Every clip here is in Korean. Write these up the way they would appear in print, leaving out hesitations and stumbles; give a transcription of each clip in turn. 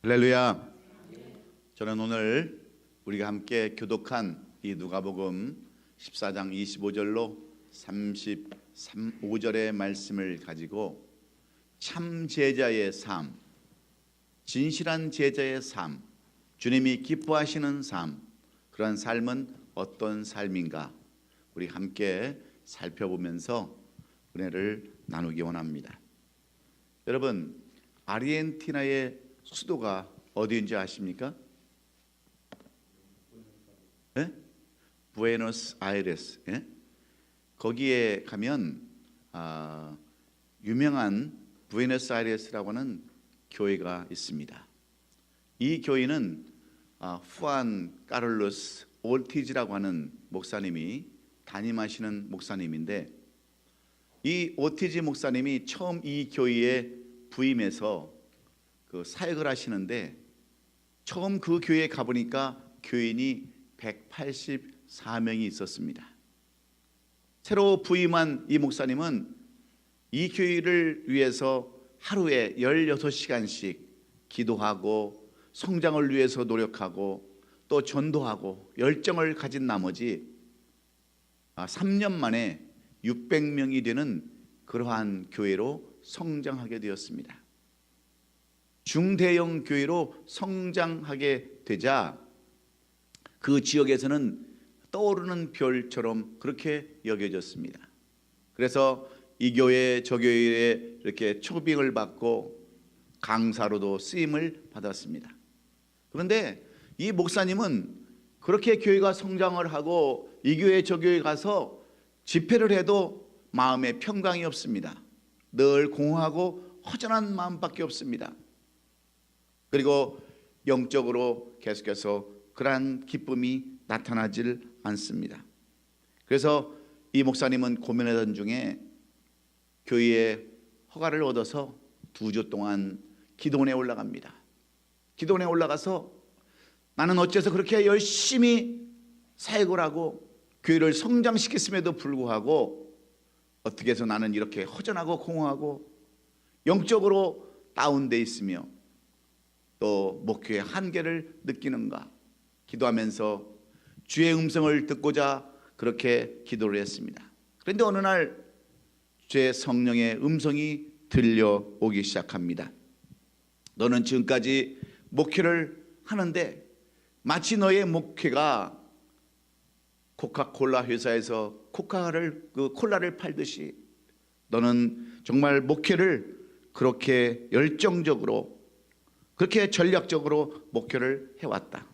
할렐루야. 저는 오늘 우리가 함께 교독한 이 누가복음 14장 25절로 35절의 말씀을 가지고 참 제자의 삶, 진실한 제자의 삶, 주님이 기뻐하시는 삶, 그러한 삶은 어떤 삶인가 우리 함께 살펴보면서 은혜를 나누기 원합니다. 여러분, 아르헨티나의 수도가 어디인지 아십니까? 네? 부에노스아이레스. 예? 거기에 가면 유명한 부에노스아이레스라고 하는 교회가 있습니다. 이 교회는 후안 카를로스 올티즈라고 하는 목사님이 담임하시는 목사님인데, 이 오티즈 목사님이 처음 이 교회에 부임해서 사역을 하시는데, 처음 그 교회에 가보니까 교인이 184명이 있었습니다. 새로 부임한 이 목사님은 이 교회를 위해서 하루에 16시간씩 기도하고 성장을 위해서 노력하고 또 전도하고 열정을 가진 나머지 3년 만에 600명이 되는 그러한 교회로 성장하게 되었습니다. 중대형 교회로 성장하게 되자 그 지역에서는 떠오르는 별처럼 그렇게 여겨졌습니다. 그래서 이 교회 저 교회에 이렇게 초빙을 받고 강사로도 쓰임을 받았습니다. 그런데 이 목사님은 그렇게 교회가 성장을 하고 이 교회 저 교회에 가서 집회를 해도 마음에 평강이 없습니다. 늘 공허하고 허전한 마음밖에 없습니다. 그리고 영적으로 계속해서 그러한 기쁨이 나타나질 않습니다. 그래서 이 목사님은 고민하던 중에 교회에 허가를 얻어서 2주 동안 기도원에 올라갑니다. 기도원에 올라가서 나는 어째서 그렇게 열심히 사역을 하고 교회를 성장시켰음에도 불구하고 어떻게 해서 나는 이렇게 허전하고 공허하고 영적으로 다운돼 있으며 또 목회의 한계를 느끼는가 기도하면서 주의 음성을 듣고자 그렇게 기도를 했습니다. 그런데 어느 날 주의 성령의 음성이 들려오기 시작합니다. 너는 지금까지 목회를 하는데 마치 너의 목회가 코카콜라 회사에서 콜라를 팔듯이 너는 정말 목회를 그렇게 열정적으로 그렇게 전략적으로 목회를 해왔다.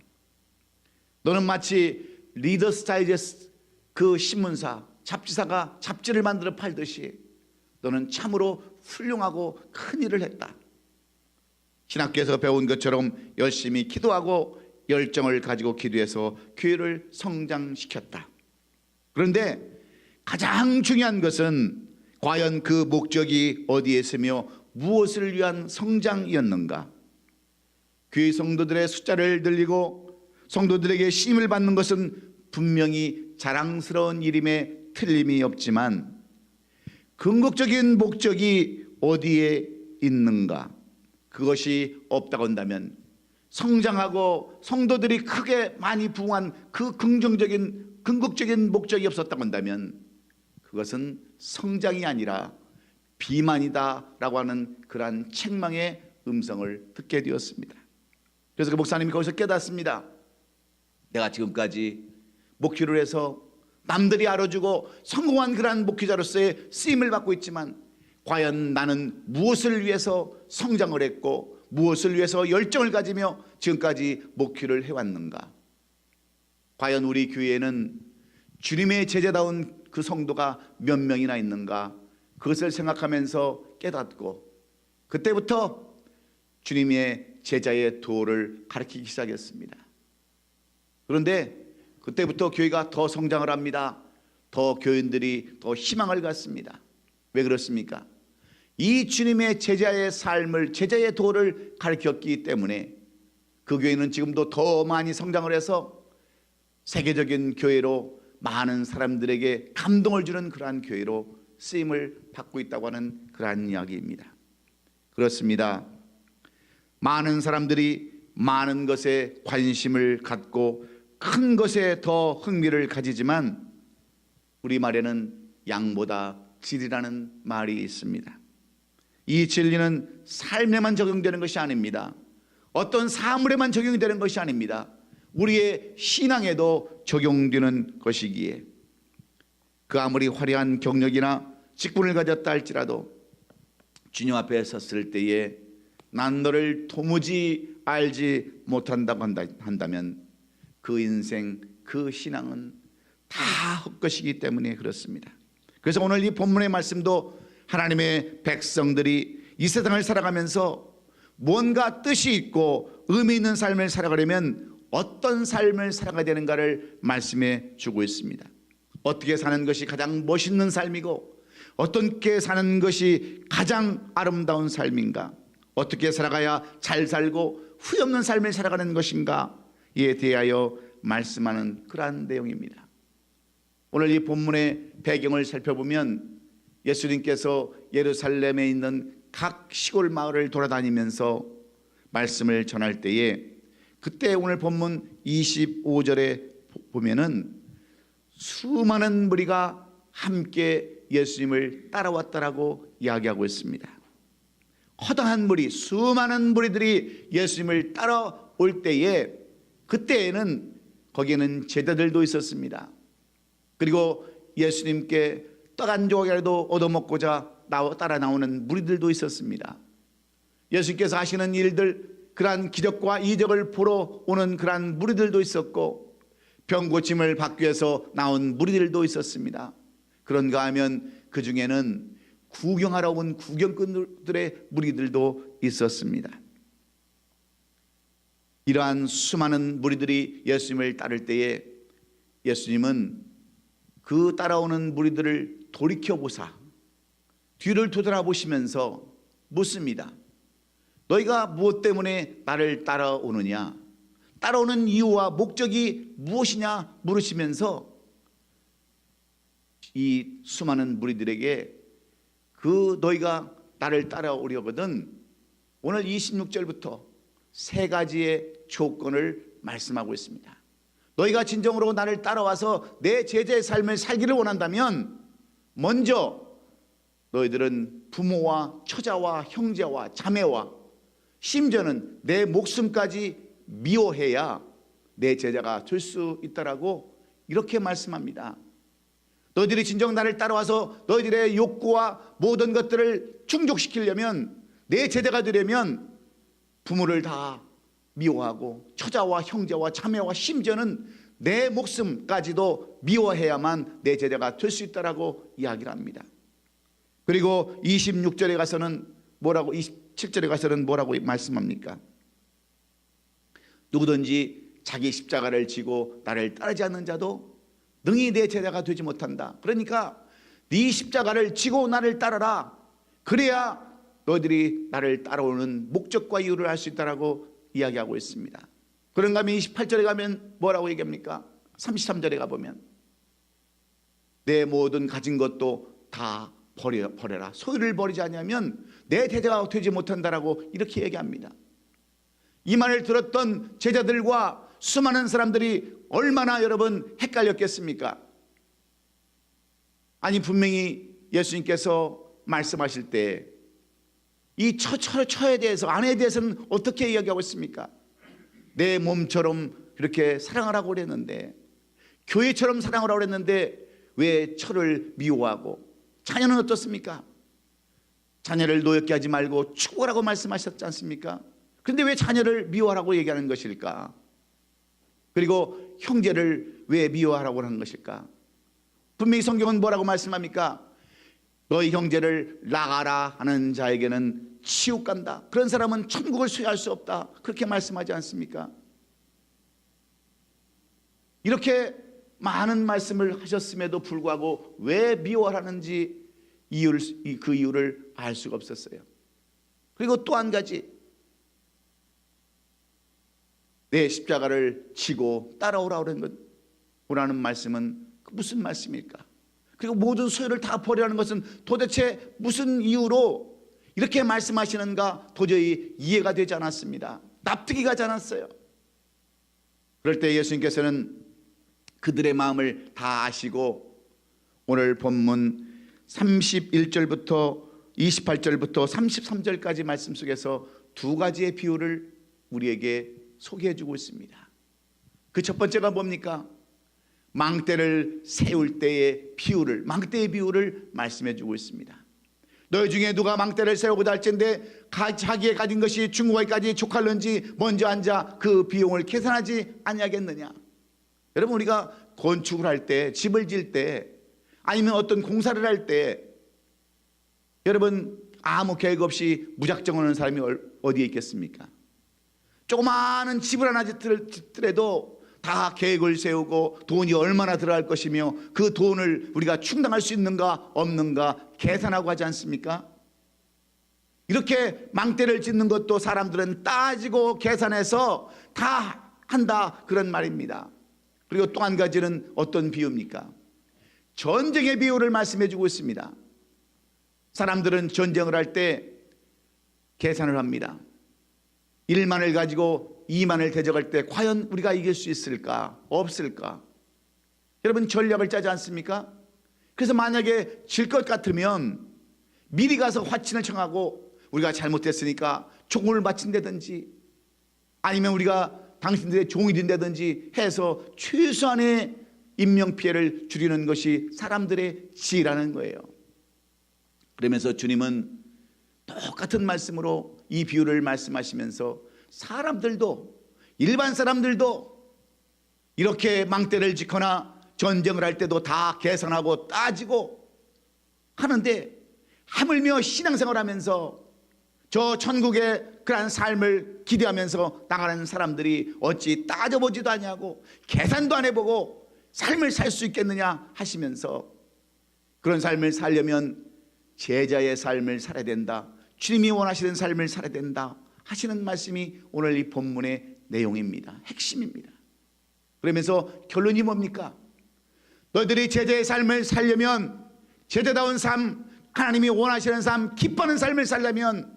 너는 마치 리더스 다이제스트 그 신문사 잡지사가 잡지를 만들어 팔듯이 너는 참으로 훌륭하고 큰 일을 했다. 신학교에서 배운 것처럼 열심히 기도하고 열정을 가지고 기도해서 교회를 성장시켰다. 그런데 가장 중요한 것은 과연 그 목적이 어디에 있으며 무엇을 위한 성장이었는가? 교회 성도들의 숫자를 늘리고 성도들에게 쓰임을 받는 것은 분명히 자랑스러운 일임에 틀림이 없지만 궁극적인 목적이 어디에 있는가? 그것이 없다고 한다면 성장하고 성도들이 크게 많이 부흥한 그 궁극적인 목적이 없었다고 한다면 그것은 성장이 아니라 비만이다라고 하는 그러한 책망의 음성을 듣게 되었습니다. 그래서 그 목사님이 거기서 깨닫습니다. 내가 지금까지 목회를 해서 남들이 알아주고 성공한 그러한 목회자로서의 쓰임을 받고 있지만 과연 나는 무엇을 위해서 성장을 했고 무엇을 위해서 열정을 가지며 지금까지 목회를 해왔는가? 과연 우리 교회에는 주님의 제자다운 그 성도가 몇 명이나 있는가? 그것을 생각하면서 깨닫고 그때부터 주님의 제자의 도를 가르치기 시작했습니다. 그런데 그때부터 교회가 더 성장을 합니다. 더 교인들이 더 희망을 갖습니다. 왜 그렇습니까? 이 주님의 제자의 삶을, 제자의 도를 가르쳤기 때문에 그 교회는 지금도 더 많이 성장을 해서 세계적인 교회로 많은 사람들에게 감동을 주는 그러한 교회로 쓰임을 받고 있다고 하는 그러한 이야기입니다. 그렇습니다. 많은 사람들이 많은 것에 관심을 갖고 큰 것에 더 흥미를 가지지만 우리말에는 양보다 질이라는 말이 있습니다. 이 진리는 삶에만 적용되는 것이 아닙니다. 어떤 사물에만 적용되는 것이 아닙니다. 우리의 신앙에도 적용되는 것이기에 그 아무리 화려한 경력이나 직분을 가졌다 할지라도 주님 앞에 섰을 때에 난 너를 도무지 알지 못한다고 한다면 그 인생, 그 신앙은 다 헛것이기 때문에 그렇습니다. 그래서 오늘 이 본문의 말씀도 하나님의 백성들이 이 세상을 살아가면서 뭔가 뜻이 있고 의미 있는 삶을 살아가려면 어떤 삶을 살아가야 되는가를 말씀해 주고 있습니다. 어떻게 사는 것이 가장 멋있는 삶이고 어떻게 사는 것이 가장 아름다운 삶인가, 어떻게 살아가야 잘 살고 후회 없는 삶을 살아가는 것인가에 대하여 말씀하는 그러한 내용입니다. 오늘 이 본문의 배경을 살펴보면 예수님께서 예루살렘에 있는 각 시골 마을을 돌아다니면서 말씀을 전할 때에 그때 오늘 본문 25절에 보면은 수많은 무리가 함께 예수님을 따라왔다라고 이야기하고 있습니다. 허다한 무리, 수많은 무리들이 예수님을 따라올 때에 그때에는 거기에는 제자들도 있었습니다. 그리고 예수님께 떡 한 조각이라도 얻어먹고자 따라 나오는 무리들도 있었습니다. 예수님께서 하시는 일들, 그러한 기적과 이적을 보러 오는 그러한 무리들도 있었고 병 고침을 받기 위해서 나온 무리들도 있었습니다. 그런가 하면 그 중에는 구경하러 온 구경꾼들의 무리들도 있었습니다. 이러한 수많은 무리들이 예수님을 따를 때에 예수님은 그 따라오는 무리들을 돌이켜보사 뒤를 되돌아보시면서 묻습니다. 너희가 무엇 때문에 나를 따라오느냐? 따라오는 이유와 목적이 무엇이냐 물으시면서 이 수많은 무리들에게 그 너희가 나를 따라오려거든 오늘 26절부터 세 가지의 조건을 말씀하고 있습니다. 너희가 진정으로 나를 따라와서 내 제자의 삶을 살기를 원한다면 먼저 너희들은 부모와 처자와 형제와 자매와 심지어는 내 목숨까지 미워해야 내 제자가 될 수 있다라고 이렇게 말씀합니다. 너희들이 진정 나를 따라와서 너희들의 욕구와 모든 것들을 충족시키려면 내 제자가 되려면 부모를 다 미워하고 처자와 형제와 자매와 심지어는 내 목숨까지도 미워해야만 내 제자가 될 수 있다라고 이야기를 합니다. 그리고 26절에 가서는 뭐라고 27절에 가서는 뭐라고 말씀합니까? 누구든지 자기 십자가를 지고 나를 따르지 않는 자도 능히 내 제자가 되지 못한다. 그러니까 네 십자가를 지고 나를 따르라. 그래야 너희들이 나를 따라오는 목적과 이유를 알 수 있다라고 이야기하고 있습니다. 그런가 하면 28절에 가면 뭐라고 얘기합니까? 33절에 가보면 내 모든 가진 것도 다 버려라. 소유를 버리지 않으면 내 제자가 되지 못한다라고 이렇게 얘기합니다. 이 말을 들었던 제자들과 수많은 사람들이 얼마나 여러분 헷갈렸겠습니까? 아니 분명히 예수님께서 말씀하실 때 이 처에 대해서 아내에 대해서는 어떻게 이야기하고 있습니까? 내 몸처럼 이렇게 사랑하라고 그랬는데 교회처럼 사랑하라고 그랬는데 왜 처를 미워하고 자녀는 어떻습니까? 자녀를 노엽게 하지 말고 축복하라고 말씀하셨지 않습니까? 그런데 왜 자녀를 미워하라고 얘기하는 것일까? 그리고 형제를 왜 미워하라고 하는 것일까? 분명히 성경은 뭐라고 말씀합니까? 너희 형제를 나가라 하는 자에게는 치욕 간다. 그런 사람은 천국을 소유할 수 없다. 그렇게 말씀하지 않습니까? 이렇게 많은 말씀을 하셨음에도 불구하고 왜 미워하는지 그 이유를 알 수가 없었어요. 그리고 또 한 가지, 내 십자가를 지고 따라오라는 말씀은 무슨 말씀일까? 그리고 모든 소유를 다 버리라는 것은 도대체 무슨 이유로 이렇게 말씀하시는가 도저히 이해가 되지 않았습니다. 납득이 가지 않았어요. 그럴 때 예수님께서는 그들의 마음을 다 아시고 오늘 본문 31절부터 28절부터 33절까지 말씀 속에서 두 가지의 비유를 우리에게 소개해 주고 있습니다. 그 첫 번째가 뭡니까? 망대를 세울 때의 비유를, 망대의 비유를 말씀해 주고 있습니다. 너희 중에 누가 망대를 세우고자 할진대 자기의 가진 것이 중고기까지 족할는지 먼저 앉아 그 비용을 계산하지 아니하겠느냐. 여러분, 우리가 건축을 할 때, 집을 지을 때, 아니면 어떤 공사를 할 때, 여러분 아무 계획 없이 무작정 하는 사람이 어디에 있겠습니까? 조그마한 집을 하나 짓더라도 다 계획을 세우고 돈이 얼마나 들어갈 것이며 그 돈을 우리가 충당할 수 있는가 없는가 계산하고 하지 않습니까? 이렇게 망대를 짓는 것도 사람들은 따지고 계산해서 다 한다, 그런 말입니다. 그리고 또 한 가지는 어떤 비유입니까? 전쟁의 비유를 말씀해 주고 있습니다. 사람들은 전쟁을 할 때 계산을 합니다. 1만을 가지고 2만을 대적할 때 과연 우리가 이길 수 있을까 없을까? 여러분, 전략을 짜지 않습니까? 그래서 만약에 질 것 같으면 미리 가서 화친을 청하고 우리가 잘못했으니까 총을 바친다든지 아니면 우리가 당신들의 종이 된다든지 해서 최소한의 인명피해를 줄이는 것이 사람들의 지혜라는 거예요. 그러면서 주님은 똑같은 말씀으로 이 비유를 말씀하시면서 사람들도, 일반 사람들도 이렇게 망대를 짓거나 전쟁을 할 때도 다 계산하고 따지고 하는데, 하물며 신앙생활을 하면서 저 천국의 그러한 삶을 기대하면서 나가는 사람들이 어찌 따져보지도 아니하고 계산도 안 해보고 삶을 살 수 있겠느냐 하시면서, 그런 삶을 살려면 제자의 삶을 살아야 된다, 주님이 원하시는 삶을 살아야 된다 하시는 말씀이 오늘 이 본문의 내용입니다. 핵심입니다. 그러면서 결론이 뭡니까? 너희들이 제자의 삶을 살려면, 제자다운 삶, 하나님이 원하시는 삶, 기뻐하는 삶을 살려면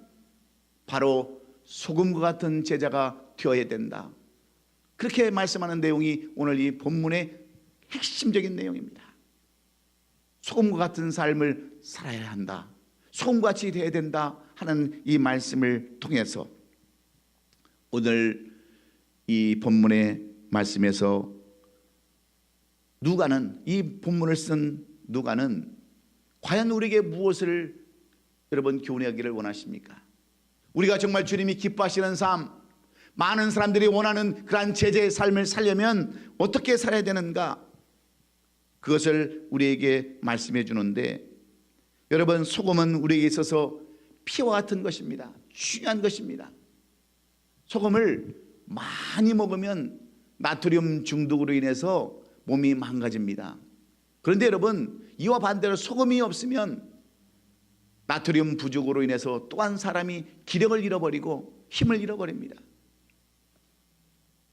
바로 소금과 같은 제자가 되어야 된다. 그렇게 말씀하는 내용이 오늘 이 본문의 핵심적인 내용입니다. 소금과 같은 삶을 살아야 한다, 소금같이 되어야 된다 하는 이 말씀을 통해서 오늘 이 본문의 말씀에서 누가는, 이 본문을 쓴 누가는 과연 우리에게 무엇을 여러분 교훈하기를 원하십니까? 우리가 정말 주님이 기뻐하시는 삶, 많은 사람들이 원하는 그러한 제자의 삶을 살려면 어떻게 살아야 되는가, 그것을 우리에게 말씀해 주는데, 여러분 소금은 우리에게 있어서 피와 같은 것입니다. 중요한 것입니다. 소금을 많이 먹으면 나트륨 중독으로 인해서 몸이 망가집니다. 그런데 여러분, 이와 반대로 소금이 없으면 나트륨 부족으로 인해서 또한 사람이 기력을 잃어버리고 힘을 잃어버립니다.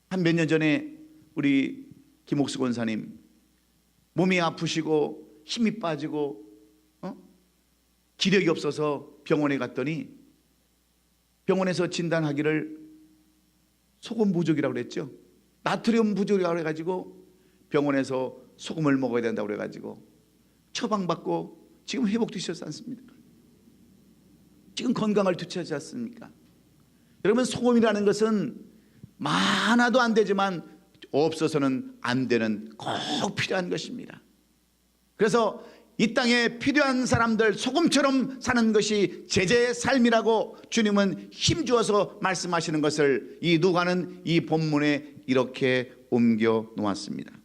한 몇 년 전에 우리 김옥수 권사님 몸이 아프시고 힘이 빠지고 기력이 없어서 병원에 갔더니 병원에서 진단하기를 소금 부족이라고 그랬죠. 나트륨 부족이라고 그래가지고 병원에서 소금을 먹어야 된다고 그래가지고 처방받고 지금 회복되셨지 않습니까? 지금 건강을 되찾지 않습니까? 여러분, 소금이라는 것은 많아도 안 되지만 없어서는 안 되는 꼭 필요한 것입니다. 그래서 이 땅에 필요한 사람들, 소금처럼 사는 것이 제자의 삶이라고 주님은 힘주어서 말씀하시는 것을 이 누가는 이 본문에 이렇게 옮겨 놓았습니다.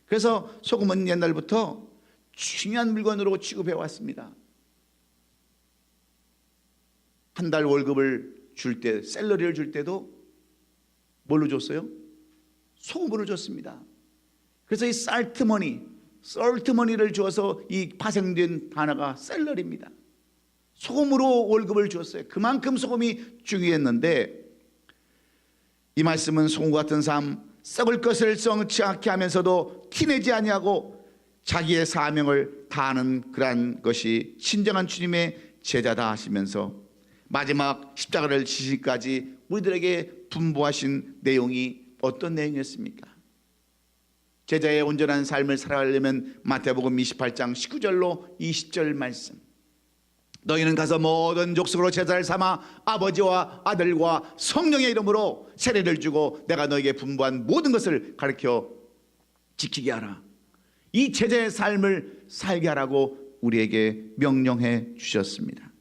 그래서 소금은 옛날부터 중요한 물건으로 취급해 왔습니다. 한 달 월급을 줄 때, 샐러리를 줄 때도 뭘로 줬어요? 소금으로 줬습니다. 그래서 이 썰트머니를 주어서 이 파생된 단어가 샐러리입니다. 소금으로 월급을 주었어요. 그만큼 소금이 중요했는데, 이 말씀은 소금 같은 삶, 썩을 것을 썩지 않게 하면서도 티내지 아니하고 자기의 사명을 다하는 그러한 것이 진정한 주님의 제자다 하시면서 마지막 십자가를 지시기까지 우리들에게 분부하신 내용이 어떤 내용이었습니까? 제자의 온전한 삶을 살아가려면 마태복음 28장 19절로 20절 말씀, 너희는 가서 모든 족속으로 제자를 삼아 아버지와 아들과 성령의 이름으로 세례를 주고 내가 너에게 분부한 모든 것을 가르쳐 지키게 하라. 이 제자의 삶을 살게 하라고 우리에게 명령해 주셨습니다.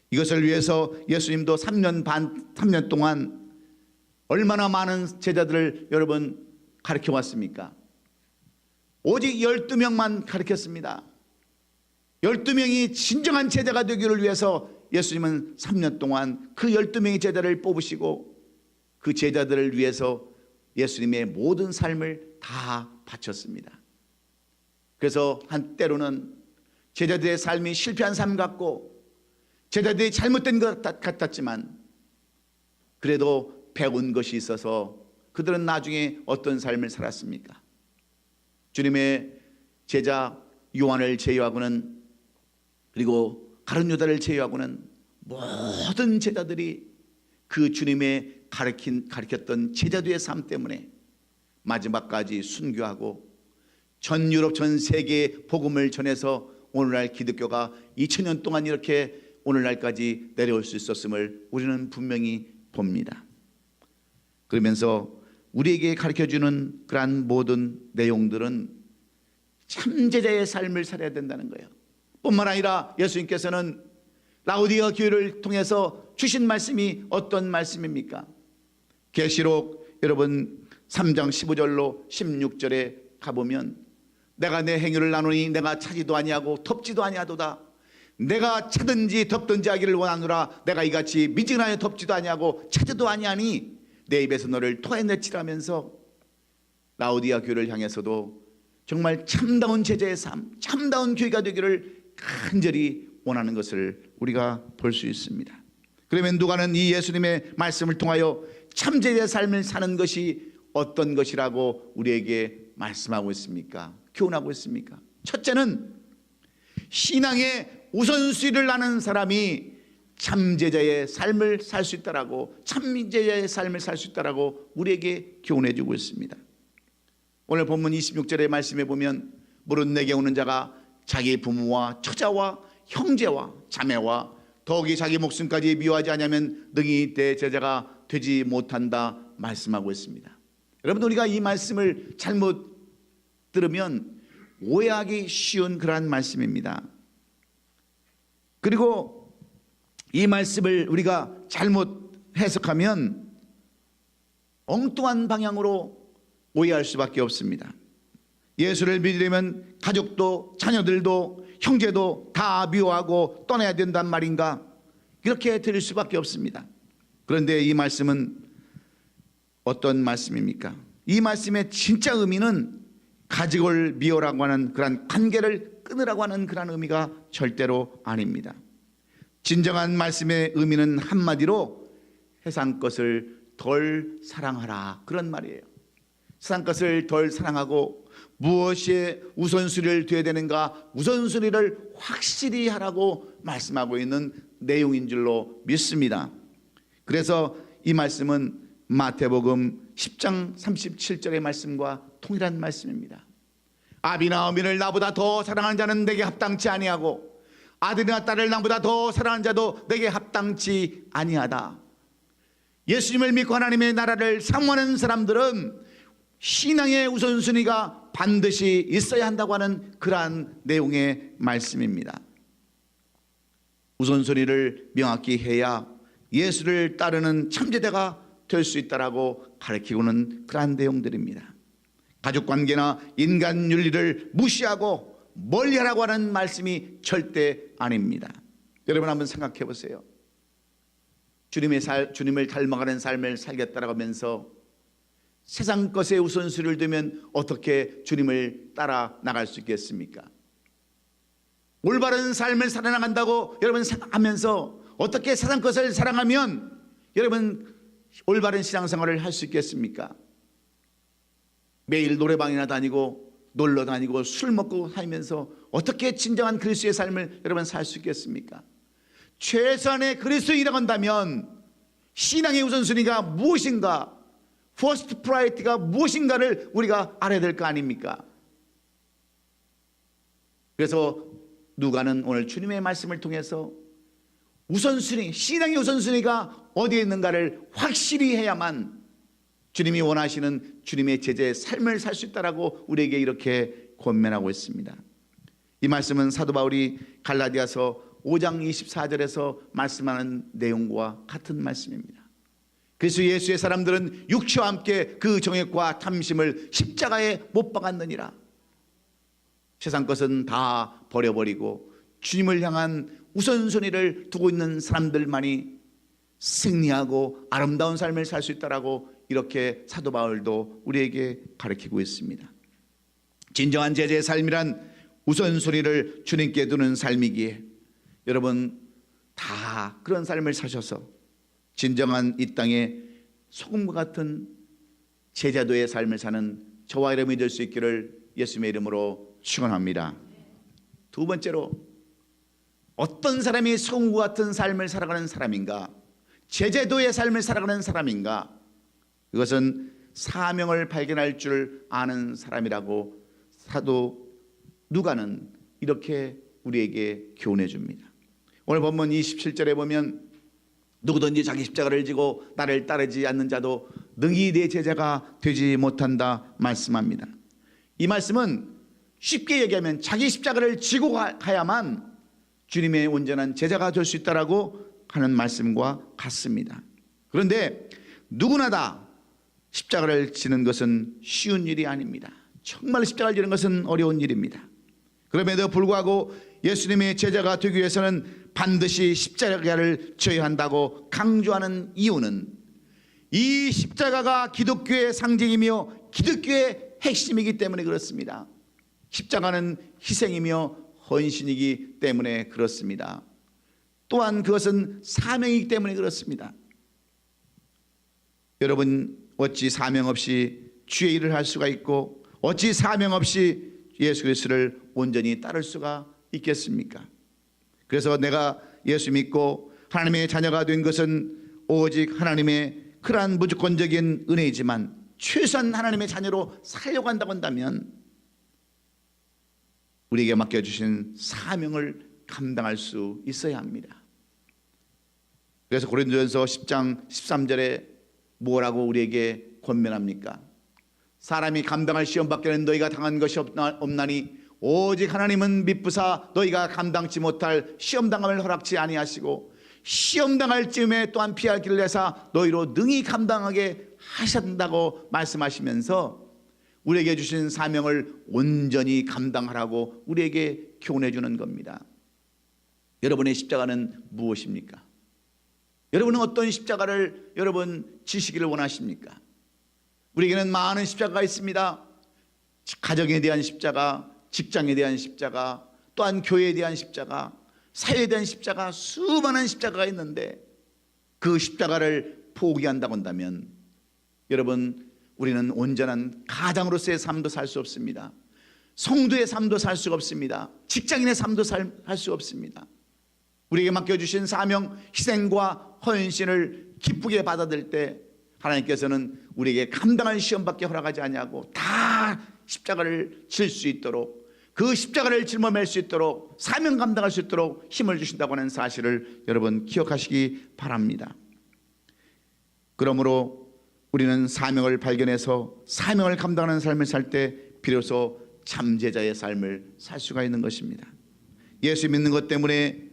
이것을 위해서 예수님도 3년 동안 얼마나 많은 제자들을 여러분 가르쳐 왔습니까? 오직 12명만 가르쳤습니다. 12명이 진정한 제자가 되기를 위해서 예수님은 3년 동안 그 12명의 제자를 뽑으시고 그 제자들을 위해서 예수님의 모든 삶을 다 바쳤습니다. 그래서 한때로는 제자들의 삶이 실패한 삶 같고 제자들이 잘못된 것 같았지만 그래도 배운 것이 있어서 그들은 나중에 어떤 삶을 살았습니까? 주님의 제자 요한을 제외하고는, 그리고 가룟 유다를 제외하고는 모든 제자들이 그 주님의 가르쳤던 제자들의 삶 때문에 마지막까지 순교하고 전 유럽 전 세계에 복음을 전해서 오늘날 기독교가 2000년 동안 이렇게 오늘날까지 내려올 수 있었음을 우리는 분명히 봅니다. 그러면서 우리에게 가르쳐주는 그러한 모든 내용들은 참 제자의 삶을 살아야 된다는 거예요. 뿐만 아니라 예수님께서는 라오디가 교회를 통해서 주신 말씀이 어떤 말씀입니까? 계시록 여러분 3장 15절로 16절에 가보면 내가 내 행위를 나누니 내가 차지도 아니하고 덥지도 아니하도다. 내가 차든지 덥든지 하기를 원하노라. 내가 이같이 미지근하여 덥지도 아니하고 차지도 아니하니 내 입에서 너를 토해내치라면서 라오디아 교회를 향해서도 정말 참다운 제자의 삶, 참다운 교회가 되기를 간절히 원하는 것을 우리가 볼 수 있습니다. 그러면 누가는 이 예수님의 말씀을 통하여 참 제자의 삶을 사는 것이 어떤 것이라고 우리에게 말씀하고 있습니까? 교훈하고 있습니까? 첫째는 신앙의 우선순위를 아는 사람이 참 제자의 삶을 살 수 있다라고, 참 제자의 삶을 살 수 있다라고 우리에게 교훈해 주고 있습니다. 오늘 본문 26절의 말씀에 보면 무릇 내게 오는 자가 자기 부모와 처자와 형제와 자매와 더욱이 자기 목숨까지 미워하지 않으면 능히 내 제자가 되지 못한다 말씀하고 있습니다. 여러분, 우리가 이 말씀을 잘못 들으면 오해하기 쉬운 그러한 말씀입니다. 그리고 이 말씀을 우리가 잘못 해석하면 엉뚱한 방향으로 오해할 수밖에 없습니다. 예수를 믿으려면 가족도 자녀들도 형제도 다 미워하고 떠나야 된단 말인가? 이렇게 들릴 수밖에 없습니다. 그런데 이 말씀은 어떤 말씀입니까? 이 말씀의 진짜 의미는 가족을 미워라고 하는 그런 관계를 끊으라고 하는 그런 의미가 절대로 아닙니다. 진정한 말씀의 의미는 한마디로 세상 것을 덜 사랑하라, 그런 말이에요. 세상 것을 덜 사랑하고 무엇이 우선순위를 둬야 되는가, 우선순위를 확실히 하라고 말씀하고 있는 내용인 줄로 믿습니다. 그래서 이 말씀은 마태복음 10장 37절의 말씀과 동일한 말씀입니다. 아비나 어미를 나보다 더 사랑하는 자는 내게 합당치 아니하고 아들이나 딸을 나보다 더 사랑하는 자도 내게 합당치 아니하다. 예수님을 믿고 하나님의 나라를 사모하는 사람들은 신앙의 우선순위가 반드시 있어야 한다고 하는 그러한 내용의 말씀입니다. 우선순위를 명확히 해야 예수를 따르는 참제자가 될 수 있다라고 가르치고는 그러한 내용들입니다. 가족관계나 인간 윤리를 무시하고 멀리하라고 하는 말씀이 절대 아닙니다. 여러분 한번 생각해 보세요. 주님을 닮아가는 삶을 살겠다라고 하면서 세상 것에 우선순위를 두면 어떻게 주님을 따라 나갈 수 있겠습니까? 올바른 삶을 살아나간다고 여러분 생각하면서 어떻게 세상 것을 사랑하면 여러분 올바른 신앙생활을 할 수 있겠습니까? 매일 노래방이나 다니고 놀러 다니고 술 먹고 살면서 어떻게 진정한 그리스도의 삶을 여러분 살 수 있겠습니까? 최소한의 그리스도인이라고 한다면 신앙의 우선순위가 무엇인가, 퍼스트 프라이어티가 무엇인가를 우리가 알아야 될 거 아닙니까? 그래서 누가는 오늘 주님의 말씀을 통해서 우선순위, 신앙의 우선순위가 어디에 있는가를 확실히 해야만 주님이 원하시는 주님의 제자의 삶을 살 수 있다라고 우리에게 이렇게 권면하고 있습니다. 이 말씀은 사도 바울이 갈라디아서 5장 24절에서 말씀하는 내용과 같은 말씀입니다. 그래서 예수의 사람들은 육체와 함께 그 정욕과 탐심을 십자가에 못 박았느니라. 세상 것은 다 버려버리고 주님을 향한 우선순위를 두고 있는 사람들만이 승리하고 아름다운 삶을 살 수 있다라고 이렇게 사도 바울도 우리에게 가르치고 있습니다. 진정한 제자의 삶이란 우선순위를 주님께 두는 삶이기에 여러분 다 그런 삶을 사셔서 진정한 이 땅에 소금과 같은 제자도의 삶을 사는 저와 여러분이 될 수 있기를 예수님의 이름으로 축원합니다. 두 번째로, 어떤 사람이 소금과 같은 삶을 살아가는 사람인가, 제자도의 삶을 살아가는 사람인가, 그것은 사명을 발견할 줄 아는 사람이라고 사도 누가는 이렇게 우리에게 교훈해 줍니다. 오늘 본문 27절에 보면 누구든지 자기 십자가를 지고 나를 따르지 않는 자도 능히 내 제자가 되지 못한다 말씀합니다. 이 말씀은 쉽게 얘기하면 자기 십자가를 지고 가야만 주님의 온전한 제자가 될 수 있다라고 하는 말씀과 같습니다. 그런데 누구나 다 십자가를 지는 것은 쉬운 일이 아닙니다. 정말 십자가를 지는 것은 어려운 일입니다. 그럼에도 불구하고 예수님의 제자가 되기 위해서는 반드시 십자가를 져야 한다고 강조하는 이유는 이 십자가가 기독교의 상징이며 기독교의 핵심이기 때문에 그렇습니다. 십자가는 희생이며 헌신이기 때문에 그렇습니다. 또한 그것은 사명이기 때문에 그렇습니다. 여러분, 어찌 사명 없이 주의 일을 할 수가 있고 어찌 사명 없이 예수 그리스도를 온전히 따를 수가 있겠습니까? 그래서 내가 예수 믿고 하나님의 자녀가 된 것은 오직 하나님의 그러한 무조건적인 은혜이지만 최소한 하나님의 자녀로 살려고 한다고 한다면 우리에게 맡겨주신 사명을 감당할 수 있어야 합니다. 그래서 고린도전서 10장 13절에 뭐라고 우리에게 권면합니까? 사람이 감당할 시험 밖에는 너희가 당한 것이 없나니 오직 하나님은 미쁘사 너희가 감당치 못할 시험당함을 허락지 아니하시고 시험당할 즈음에 또한 피할 길을 내사 너희로 능히 감당하게 하신다고 말씀하시면서 우리에게 주신 사명을 온전히 감당하라고 우리에게 교훈해 주는 겁니다. 여러분의 십자가는 무엇입니까? 여러분은 어떤 십자가를 여러분 지시기를 원하십니까? 우리에게는 많은 십자가가 있습니다. 가정에 대한 십자가, 직장에 대한 십자가, 또한 교회에 대한 십자가, 사회에 대한 십자가, 수많은 십자가가 있는데 그 십자가를 포기한다고 한다면 여러분, 우리는 온전한 가장으로서의 삶도 살 수 없습니다. 성도의 삶도 살 수가 없습니다. 직장인의 삶도 살 수 없습니다. 우리에게 맡겨주신 사명, 희생과 헌신을 기쁘게 받아들일 때 하나님께서는 우리에게 감당할 시험밖에 허락하지 아니하고 다 십자가를 질 수 있도록, 그 십자가를 짊어맬 수 있도록, 사명 감당할 수 있도록 힘을 주신다고 하는 사실을 여러분 기억하시기 바랍니다. 그러므로 우리는 사명을 발견해서 사명을 감당하는 삶을 살 때 비로소 참제자의 삶을 살 수가 있는 것입니다. 예수 믿는 것 때문에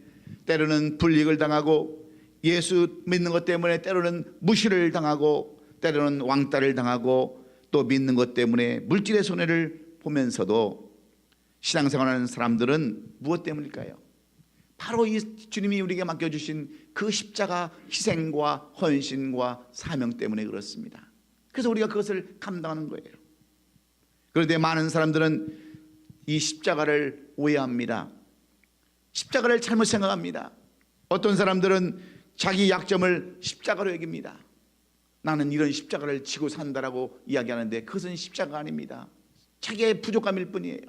때로는 불이익을 당하고, 예수 믿는 것 때문에 때로는 무시를 당하고, 때로는 왕따를 당하고, 또 믿는 것 때문에 물질의 손해를 보면서도 신앙생활하는 사람들은 무엇 때문일까요? 바로 이 주님이 우리에게 맡겨주신 그 십자가 희생과 헌신과 사명 때문에 그렇습니다. 그래서 우리가 그것을 감당하는 거예요. 그런데 많은 사람들은 이 십자가를 오해합니다. 십자가를 잘못 생각합니다. 어떤 사람들은 자기 약점을 십자가로 여깁니다. 나는 이런 십자가를 지고 산다라고 이야기하는데 그것은 십자가 아닙니다. 자기의 부족함일 뿐이에요.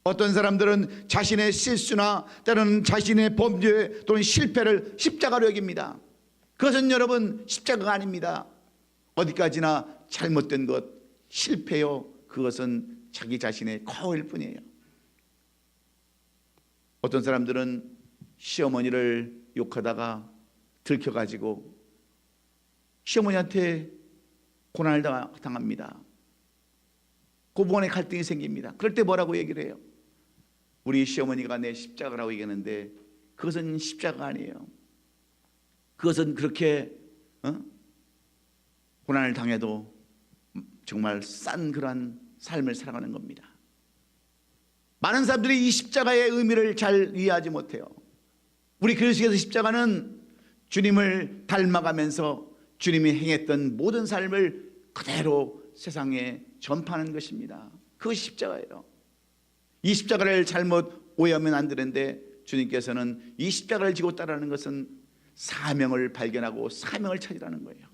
어떤 사람들은 자신의 실수나 때로는 자신의 범죄 또는 실패를 십자가로 여깁니다. 그것은 여러분 십자가가 아닙니다. 어디까지나 잘못된 것, 실패요, 그것은 자기 자신의 과오일 뿐이에요. 어떤 사람들은 시어머니를 욕하다가 들켜가지고 시어머니한테 고난을 당합니다. 고부간에 갈등이 생깁니다. 그럴 때 뭐라고 얘기를 해요? 우리 시어머니가 내 십자가라고 얘기하는데 그것은 십자가 아니에요. 그것은 그렇게 고난을 당해도 정말 싼 그러한 삶을 살아가는 겁니다. 많은 사람들이 이 십자가의 의미를 잘 이해하지 못해요. 우리 그리스도께서 십자가는 주님을 닮아가면서 주님이 행했던 모든 삶을 그대로 세상에 전파하는 것입니다. 그것이 십자가예요. 이 십자가를 잘못 오해하면 안 되는데 주님께서는 이 십자가를 지고 따르는 것은 사명을 발견하고 사명을 찾으라는 거예요.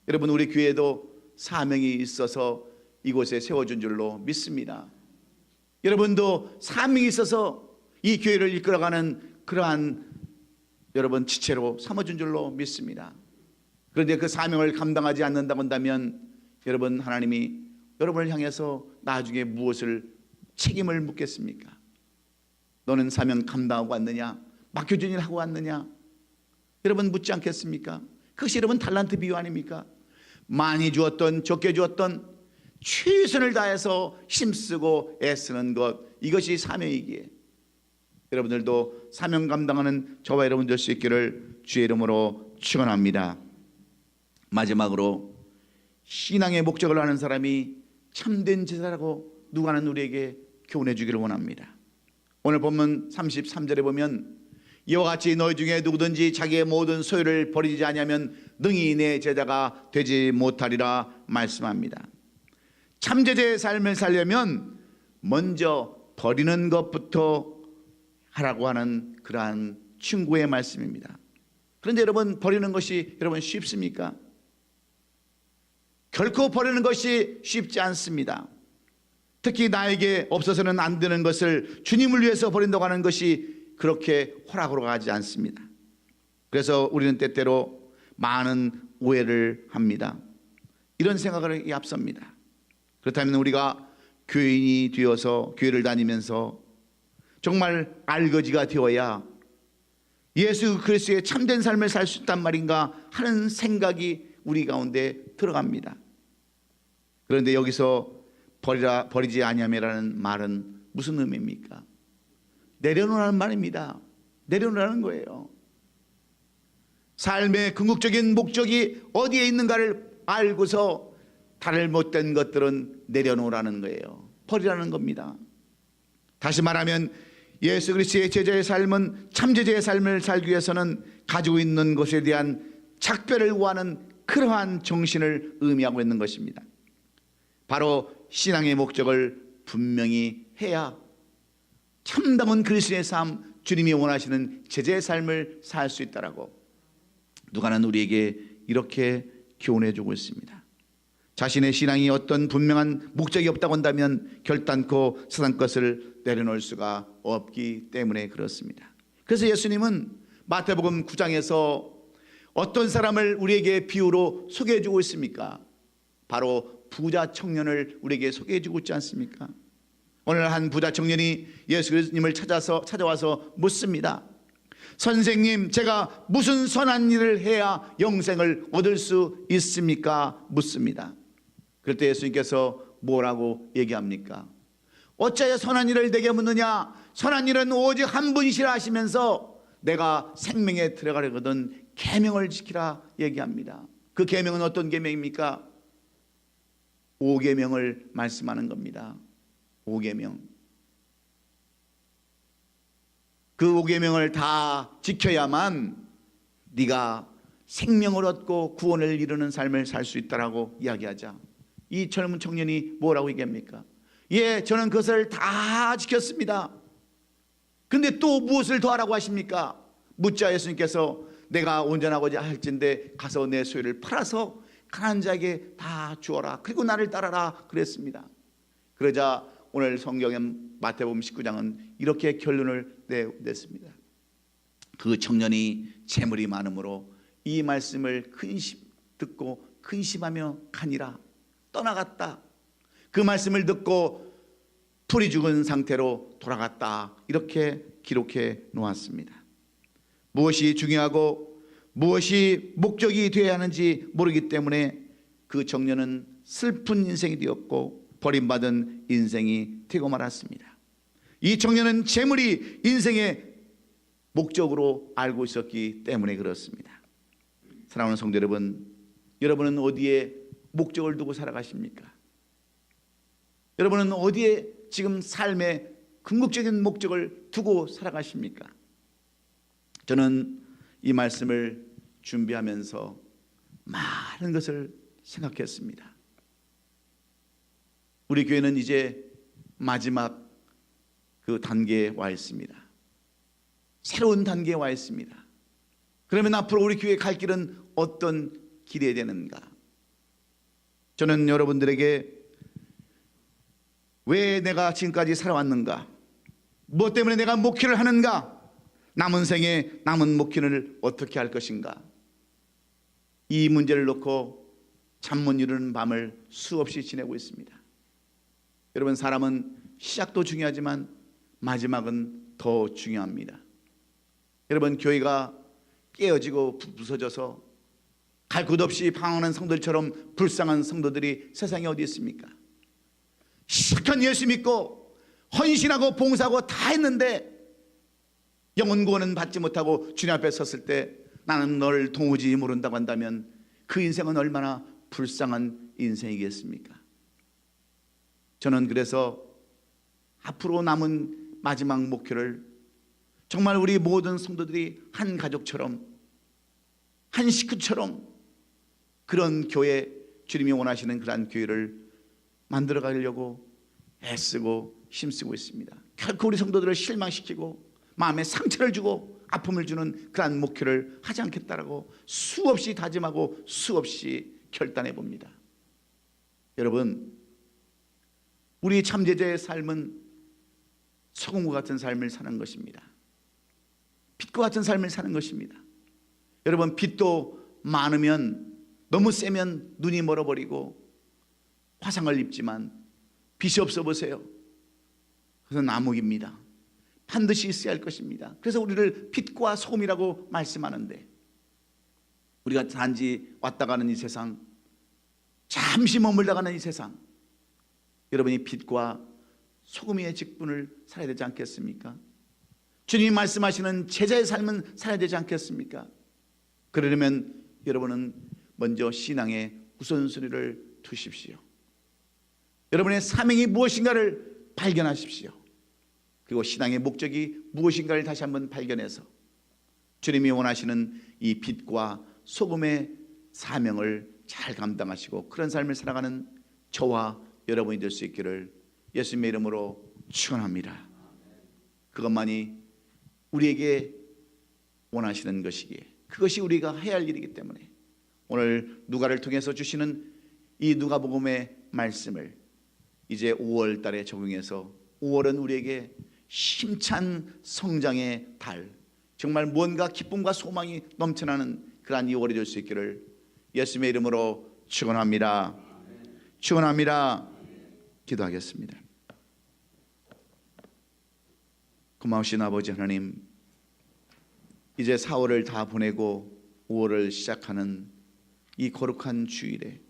여러분, 우리 교회도 사명이 있어서 이곳에 세워준 줄로 믿습니다. 여러분도 사명이 있어서 이 교회를 이끌어가는 그러한 여러분 지체로 삼아준 줄로 믿습니다. 그런데 그 사명을 감당하지 않는다고 한다면 여러분, 하나님이 여러분을 향해서 나중에 무엇을 책임을 묻겠습니까? 너는 사명 감당하고 왔느냐? 맡겨준 일 하고 왔느냐? 여러분 묻지 않겠습니까? 그것이 여러분 달란트 비유 아닙니까? 많이 주었던 적게 주었던 최선을 다해서 힘쓰고 애쓰는 것, 이것이 사명이기에 여러분들도 사명 감당하는 저와 여러분 될 수 있기를 주의 이름으로 축원합니다. 마지막으로 신앙의 목적을 아는 사람이 참된 제자라고 누가는 우리에게 교훈해 주기를 원합니다. 오늘 본문 33절에 보면 이와 같이 너희 중에 누구든지 자기의 모든 소유를 버리지 아니하면 능히 내 제자가 되지 못하리라 말씀합니다. 참제자의 삶을 살려면 먼저 버리는 것부터 하라고 하는 그러한 충고의 말씀입니다. 그런데 여러분, 버리는 것이 여러분 쉽습니까? 결코 버리는 것이 쉽지 않습니다. 특히 나에게 없어서는 안 되는 것을 주님을 위해서 버린다고 하는 것이 그렇게 호락호락 하지 않습니다. 그래서 우리는 때때로 많은 오해를 합니다. 이런 생각을 앞섭니다. 그렇다면 우리가 교인이 되어서 교회를 다니면서 정말 알거지가 되어야 예수 그리스도의 참된 삶을 살 수 있단 말인가 하는 생각이 우리 가운데 들어갑니다. 그런데 여기서 버리지 아니함이라는 말은 무슨 의미입니까? 내려놓으라는 말입니다. 내려놓으라는 거예요. 삶의 궁극적인 목적이 어디에 있는가를 알고서 잘못된 것들은 내려놓으라는 거예요. 버리라는 겁니다. 다시 말하면 예수 그리스도의 제자의 삶은 참제자의 삶을 살기 위해서는 가지고 있는 것에 대한 작별을 구하는 그러한 정신을 의미하고 있는 것입니다. 바로 신앙의 목적을 분명히 해야 참다운 그리스도의 삶, 주님이 원하시는 제자의 삶을 살 수 있다라고 누가는 우리에게 이렇게 교훈해 주고 있습니다. 자신의 신앙이 어떤 분명한 목적이 없다고 한다면 결단코 세상 것을 내려놓을 수가 없기 때문에 그렇습니다. 그래서 예수님은 마태복음 9장에서 어떤 사람을 우리에게 비유로 소개해 주고 있습니까? 바로 부자 청년을 우리에게 소개해 주고 있지 않습니까? 오늘 한 부자 청년이 예수 그리스도님을 찾아와서 묻습니다. 선생님, 제가 무슨 선한 일을 해야 영생을 얻을 수 있습니까? 묻습니다. 그럴 때 예수님께서 뭐라고 얘기합니까? 어찌하여 선한 일을 내게 묻느냐? 선한 일은 오직 한 분이시라 하시면서 내가 생명에 들어가려거든 계명을 지키라 얘기합니다. 그 계명은 어떤 계명입니까? 5계명을 말씀하는 겁니다. 5계명. 그 5계명을 다 지켜야만 네가 생명을 얻고 구원을 이루는 삶을 살 수 있다라고 이야기하자. 이 젊은 청년이 뭐라고 얘기합니까? 예, 저는 그것을 다 지켰습니다. 근데 또 무엇을 더 하라고 하십니까? 묻자 예수님께서 내가 온전하고자 할진대 가서 내 소유를 팔아서 가난한 자에게 다 주어라. 그리고 나를 따라라 그랬습니다. 그러자 오늘 성경의 마태복음 19장은 이렇게 결론을 냈습니다. 그 청년이 재물이 많으므로 이 말씀을 듣고 근심하며 가니라 떠나갔다. 그 말씀을 듣고 풀이 죽은 상태로 돌아갔다. 이렇게 기록해 놓았습니다. 무엇이 중요하고 무엇이 목적이 되어야 하는지 모르기 때문에 그 청년은 슬픈 인생이 되었고 버림받은 인생이 되고 말았습니다. 이 청년은 재물이 인생의 목적으로 알고 있었기 때문에 그렇습니다. 사랑하는 성도 여러분, 여러분은 어디에 목적을 두고 살아가십니까? 여러분은 어디에 지금 삶의 궁극적인 목적을 두고 살아가십니까? 저는 이 말씀을 준비하면서 많은 것을 생각했습니다. 우리 교회는 이제 마지막 그 단계에 와 있습니다. 새로운 단계에 와 있습니다. 그러면 앞으로 우리 교회 갈 길은 어떤 길이 되는가? 저는 여러분들에게 왜 내가 지금까지 살아왔는가? 무엇 때문에 내가 목회를 하는가? 남은 생에 남은 목회를 어떻게 할 것인가? 이 문제를 놓고 잠 못 이루는 밤을 수없이 지내고 있습니다. 여러분, 사람은 시작도 중요하지만 마지막은 더 중요합니다. 여러분, 교회가 깨어지고 부서져서 갈 곳 없이 방황하는 성도들처럼 불쌍한 성도들이 세상에 어디 있습니까? 실컷 예수 믿고 헌신하고 봉사하고 다 했는데 영혼 구원은 받지 못하고 주님 앞에 섰을 때 나는 널 도무지 모른다고 한다면 그 인생은 얼마나 불쌍한 인생이겠습니까? 저는 그래서 앞으로 남은 마지막 목표를 정말 우리 모든 성도들이 한 가족처럼 한 식구처럼 그런 교회, 주님이 원하시는 그런 교회를 만들어 가려고 애쓰고 힘쓰고 있습니다. 결코 우리 성도들을 실망시키고 마음에 상처를 주고 아픔을 주는 그러한 목표를 하지 않겠다라고 수없이 다짐하고 수없이 결단해 봅니다. 여러분, 우리 참제자의 삶은 소금과 같은 삶을 사는 것입니다. 빛과 같은 삶을 사는 것입니다. 여러분, 빛도 많으면 너무 세면 눈이 멀어버리고 화상을 입지만 빛이 없어 보세요. 그것은 암흑입니다. 반드시 있어야 할 것입니다. 그래서 우리를 빛과 소금이라고 말씀하는데, 우리가 단지 왔다 가는 이 세상, 잠시 머물다 가는 이 세상, 여러분이 빛과 소금의 직분을 살아야 되지 않겠습니까? 주님이 말씀하시는 제자의 삶은 살아야 되지 않겠습니까? 그러려면 여러분은 먼저 신앙의 우선순위를 두십시오. 여러분의 사명이 무엇인가를 발견하십시오. 그리고 신앙의 목적이 무엇인가를 다시 한번 발견해서 주님이 원하시는 이 빛과 소금의 사명을 잘 감당하시고 그런 삶을 살아가는 저와 여러분이 될 수 있기를 예수님의 이름으로 축원합니다. 그것만이 우리에게 원하시는 것이기에 그것이 우리가 해야 할 일이기 때문에 오늘 누가를 통해서 주시는 이 누가복음의 말씀을 이제 5월 달에 적용해서 5월은 우리에게 힘찬 성장의 달, 정말 무언가 기쁨과 소망이 넘쳐나는 그러한 2월이 될 수 있기를 예수님의 이름으로 축원합니다. 축원합니다. 기도하겠습니다. 고마우신 아버지 하나님, 이제 4월을 다 보내고 5월을 시작하는 이 거룩한 주일에